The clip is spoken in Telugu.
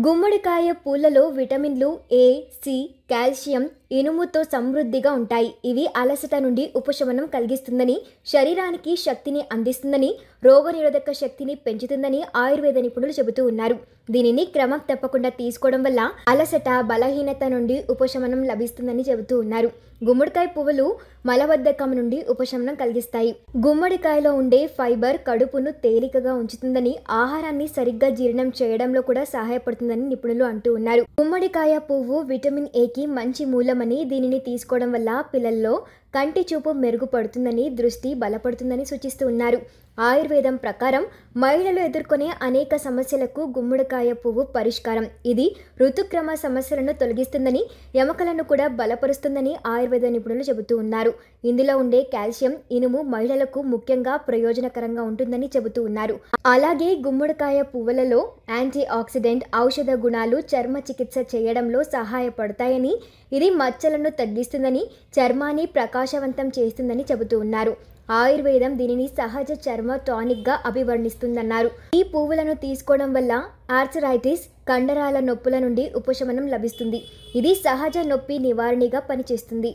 గుమ్మడికాయ పూలలో విటమిన్లు ఏ, సి, కాల్షియం, ఇనుముతో సమృద్ధిగా ఉంటాయి. ఇవి అలసట నుండి ఉపశమనం కలిగిస్తుందని, శరీరానికి శక్తిని అందిస్తుందని, రోగనిరోధక శక్తిని పెంచుతుందని ఆయుర్వేద నిపుణులు చెబుతూ ఉన్నారు. దీనిని క్రమం తప్పకుండా తీసుకోవడం వల్ల అలసట, బలహీనత నుండి ఉపశమనం లభిస్తుందని చెబుతూ ఉన్నారు. గుమ్మడికాయ పువ్వులు మలబద్ధకం నుండి ఉపశమనం కలిగిస్తాయి. గుమ్మడికాయలో ఉండే ఫైబర్ కడుపును తేలికగా ఉంచుతుందని, ఆహారాన్ని సరిగ్గా జీర్ణం చేయడంలో కూడా సహాయపడుతుందని నిపుణులు అంటూ ఉన్నారు. గుమ్మడికాయ పువ్వు విటమిన్ ఏకి మంచి మూలమని, దీనిని తీసుకోవడం వల్ల పిల్లల్లో కంటి చూపు మెరుగుపడుతుందని, దృష్టి బలపడుతుందని సూచిస్తూ ఉన్నారు. ఆయుర్వేదం ప్రకారం మహిళలు ఎదుర్కొనే అనేక సమస్యలకు గుమ్మడికాయ పువ్వు పరిష్కారం. ఇది ఋతుక్రమ సమస్యలను తొలగిస్తుందని, ఎముకలను కూడా బలపరుస్తుందని ఆయుర్వేద నిపుణులు చెబుతూ ఉన్నారు. ఇందులో ఉండే కాల్షియం, ఇనుము మహిళలకు ముఖ్యంగా ప్రయోజనకరంగా ఉంటుందని చెబుతూ ఉన్నారు. అలాగే గుమ్మడికాయ పువ్వులలో యాంటీ ఆక్సిడెంట్, ఔషధ గుణాలు చర్మ చికిత్స చేయడంలో సహాయపడతాయని, ఇది మచ్చలను తగ్గిస్తుందని, చర్మాన్ని ప్రకాశవంతం చేస్తుందని చెబుతూ ఉన్నారు. ఆయుర్వేదం దీనిని సహజ చర్మ టానిక్గా అభివర్ణిస్తుందన్నారు. ఈ పువ్వులను తీసుకోవడం వల్ల ఆర్థరైటిస్, కండరాల నొప్పుల నుండి ఉపశమనం లభిస్తుంది. ఇది సహజ నొప్పి నివారణగా పనిచేస్తుంది.